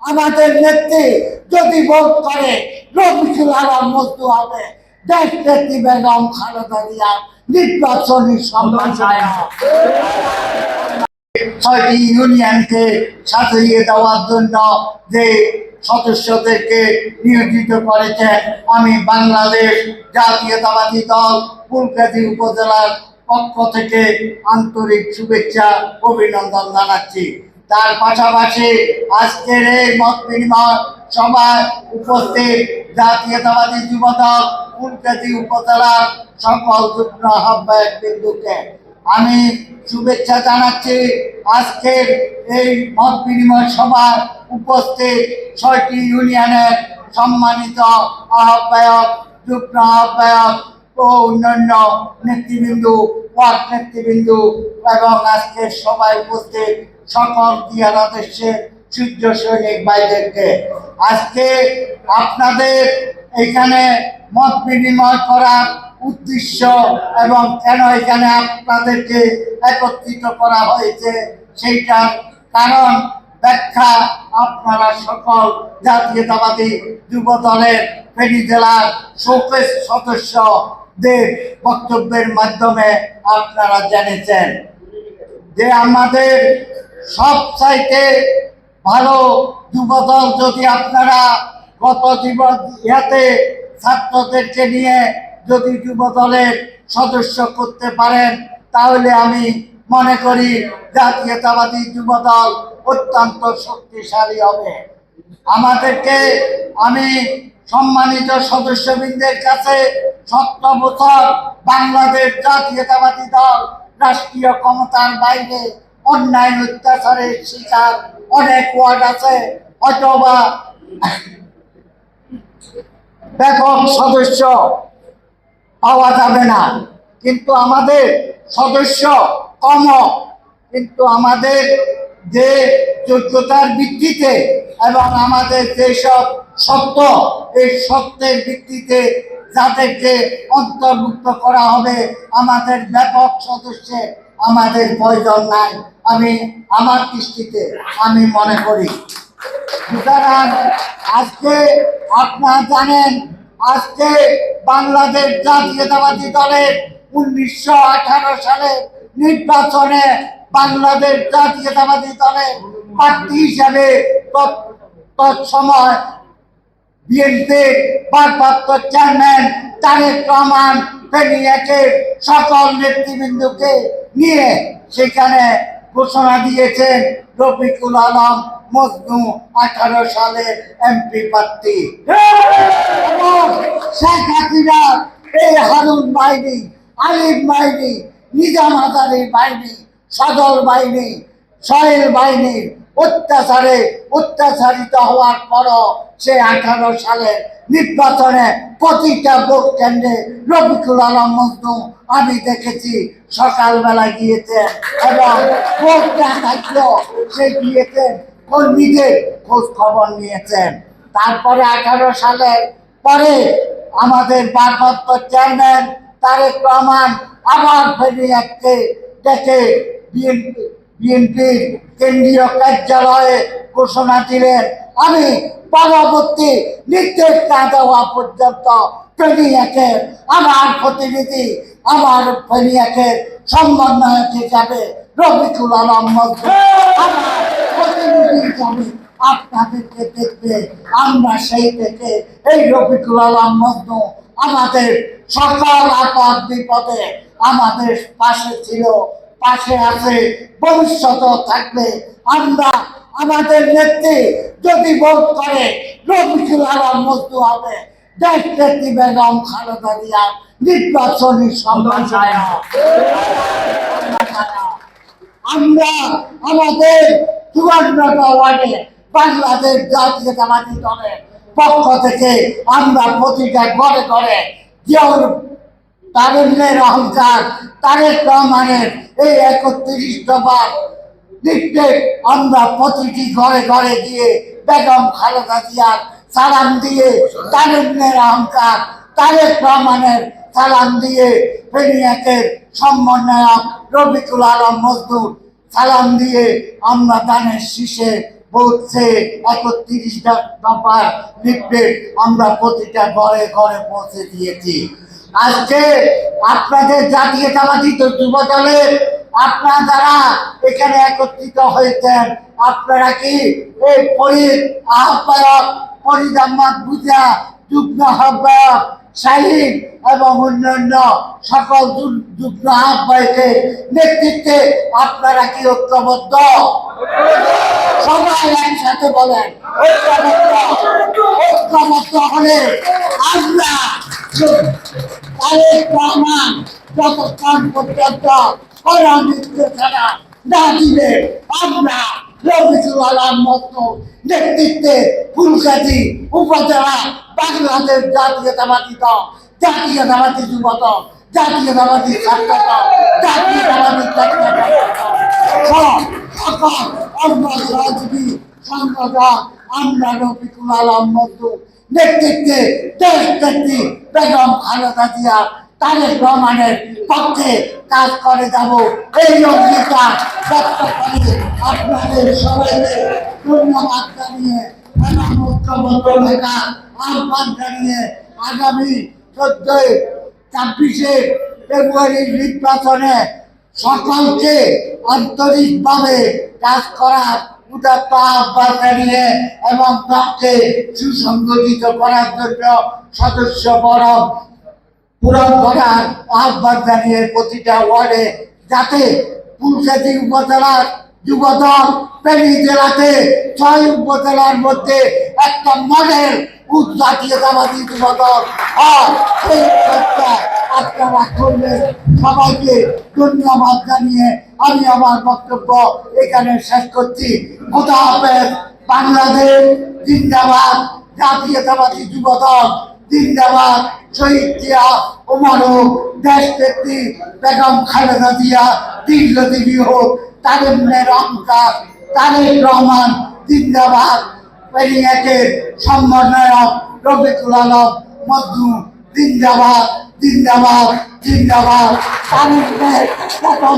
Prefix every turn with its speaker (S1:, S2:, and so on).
S1: আমাদের নেত্রী যদি ভোট করে রফিকুল আলম মজনু হবে, দেশ নেত্রী বেগম খালেদা জিয়ার নির্বাচনী সম্মান। 6টি ইউনিয়নকে সাজিয়ে দেওয়ার জন্য যে সদস্যদেরকে নিয়োজিত করেছেন, আমি বাংলাদেশ জাতীয়তাবাদী দল ফুলগাজী উপজেলার পক্ষ থেকে আন্তরিক শুভেচ্ছা অভিনন্দন জানাচ্ছি। তার পাশাপাশি আজকের এই মত বিনিময় সভায় উপস্থিত জাতীয়তাবাদী যুবদল ফুলগাজী উপজেলার সকল যুগ্ম আহ্বায়ক বিন্দুকে আমি শুভেচ্ছা জানাচ্ছি। আজকের এই মত বিনিময় সভায় উপস্থিত 6টি ইউনিয়নের সম্মানিত আহ্বায়ক, যুগ্ম আহ্বায়ক ও অন্যান্য নেতৃবৃন্দ, ওয়ার্ড নেতৃবৃন্দ এবং আজকের সভায় উপস্থিত সকল ক্রীড়াদেশের সূর্য সৈনিক ভাইদেরকে আজকে আপনাদের এখানে মত বিনিময় করার উদ্দেশ্য এবং কেন এখানে আপনাদেরকে একত্রিত করা হয়েছে সেইটার কারণ ব্যাখ্যা আপনারা সকল জাতীয়তাবাদী যুব দলের ফেনী জেলার শোকেস সদস্যদের বক্তব্যের মাধ্যমে আপনারা জেনেছেন যে আমাদের সব চাইতে ভালো যুবদল যদি আপনারা গত জীবন ইয়াতে ছাত্রদেরকে নিয়ে যদি যুবদলের সদস্য করতে পারেন, তাহলে আমি মনে করি জাতীয়তাবাদী যুবদল অত্যন্ত শক্তিশালী হবে। আমাদেরকে আমি সম্মানিত সদস্যবৃন্দের কাছে 17 বছর বাংলাদেশ জাতীয়তাবাদী দল রাষ্ট্রীয় ক্ষমতার বাইরে অন্যায় অত্যাচারের শিকার অনেক ওয়ার্ড আছে, অথবা ব্যাপক সদস্য পাওয়া যাবে না, কিন্তু আমাদের সদস্য কম, কিন্তু আমাদের যে যোগ্যতার ভিত্তিতে এবং আমাদের যেসব সত্য, এই সত্যের ভিত্তিতে যাদেরকে অন্তর্ভুক্ত করা হবে, আমাদের ব্যাপক সদস্যে আমাদের প্রয়োজন নাই আমি আমার দৃষ্টিতে আমি মনে করি। সুতরাং আজকে আপনারা জানেন, আজকে বাংলাদেশ জাতীয়তাবাদী দলের 1918 সালের নির্বাচনে বাংলাদেশ জাতীয়তাবাদী দলের প্রার্থী হিসাবে তৎসময় বিএনপির ভারপ্রাপ্ত চেয়ারম্যান তারেক রহমান ফেনীয়াকের সকল নেতৃবৃন্দকে নিয়ে সেখানে ঘোষণা দিয়েছেন রফিকুল আলম মজনু 18 সালের এমপি প্রার্থী। শেখ হাসিনা এই হারুন বাহিনী, আলিম বাহিনী, নিজাম আজারির বাহিনী, সদর বাহিনী, সোহেল বাহিনীর অত্যাচারিত হওয়ার পরও সে 18 সালের নির্বাচনে প্রতিটা ভোট কেন্দ্রে রফিকুল আলম মজনু আমি দেখেছি সকালবেলা গিয়েছেন এবং ভোট না থাকলেও সে গিয়েছেন, নিজের খোঁজ খবর নিয়েছেন। তারপরে 18 সালের পরে আমাদের ভারপ্রাপ্ত চেয়ারম্যান তারেক রহমান আবার ফেনীয়াকে ডেকে বিএনপির কেন্দ্রীয় কার্যালয়ে ঘোষণা দিলেন, আমি পরবর্তী নির্দেশ না দেওয়া পর্যন্ত ফেনীয়াকের আমার প্রতিনিধি, আমার ফেনীয়াকের সমন্বয়ক হিসাবে রফিকুল আলম মজনু আমার প্রতিনিধি হিসাবে আপনাদেরকে দেখবে। আমরা সেই থেকে এই রফিকুল আলম মজনু আমাদের সকল আপদ বিপদে আমাদের পাশে ছিল, পাশে আছে, ভবিষ্যতেও থাকবে। আমরা আমাদের নেত্রী যদি ভোট করে রফিকুল আলম মজনু হবে, দেশ নেত্রী বেগম খালেদা জিয়ার নির্বাচনী সম্মান। আমরা আমাদের 54টা ওয়ার্ডে বাংলাদেশ জাতীয়তাবাদী দলের পক্ষ থেকে আমরা প্রতিটা ঘরে ঘরে জিয়াউর তারুণ্যের অহংকার তারেক রহমানের এই 31 দফার নির্দেশ আমরা প্রতিটি ঘরে ঘরে গিয়ে বেগম খালেদা জিয়ার সালাম দিয়ে, তারুণ্যের অহংকার তারেক রহমানের সালাম দিয়ে, ফেনীয়াকের সমন্বয়ক রফিকুল আলম মজনু সালাম দিয়ে আমরা দানের শীষে হচ্ছে 31টা দফার লিফলেট আমরা প্রতিটা ঘরে ঘরে পৌঁছে দিয়েছি। আজকে আপনাদের জাতীয়তাবাদী যুব দলের আপনারা যারা এখানে একত্রিত হয়েছেন, আপনারা কি এই আহ্বায়ক ফরিদ আহমদ ভুঁইয়া, যুগ্ম আহ্বায়ক শাহিন এবং অন্যান্য সকল যুগ্ম আহ্বায়কের নেতৃত্বে আপনারা কি ঐক্যবদ্ধ? সবাই একসাথে বলেন ঐক্যবদ্ধ হলে আমরা তারেক রহমান যতক্ষণ পর্যন্ত নির্দেশনা না দিবে আমরা রফিকুল আলম মতো নেতৃত্বে ফুলগাজী উপজেলা বাংলাদেশ জাতীয়তাবাদী দল, জাতীয়তাবাদী যুব দল, জাতীয়তাবাদী ছাত্র দল, জাতীয়তাবাদী সকল অন্য রাজনীতি সংগঠন আমরা রফিকুল আলম মতো নেতৃত্বে দেশ নেত্রী বেগম খালেদা জিয়া তারেক রহমানের পক্ষে কাজ করে যাব। এই অঙ্গীকার ব্যক্ত করে আপনাদের সবাইকে ধন্যবাদ জানিয়ে এবং ঐক্যবদ্ধ থাকার আহ্বান জানিয়ে আগামী 24 ফেব্রুয়ারির নির্বাচনে সকলকে আন্তরিকভাবে কাজ করার উদাত্ত আহ্বান জানিয়ে এবং দলকে সুসংগঠিত করার জন্য সদস্য বরং পূরণ করার আহ্বান জানিয়ে প্রতিটা ওয়ার্ডে যাতে ফুলগাজী উপজেলার যুবদল ফেনী জেলাতে 6 উপজেলার মধ্যে একটা মডেল জাতীয়তাবাদী যুবদল হয় সেই চেষ্টা আপনারা করবেন। সবাইকে ধন্যবাদ জানিয়ে আমি আমার বক্তব্য এখানে শেষ করছি। খোদা হাফেজ। বাংলাদেশ জিন্দাবাদ, জাতীয়তাবাদী যুবদল জিন্দাবাদ, শহীদ জিয়া ওমর, দেশ নেত্রী বেগম খালেদা জিয়া দীর্ঘজীবী হোক, তারেক রহমান জিন্দাবাদ, পেরিয়াকের সমন্বয়ক রফিকুল আলম মজনু জিন্দাবাদ, জিন্দাবাদ, জিন্দাবাদ, তারেক প্রথম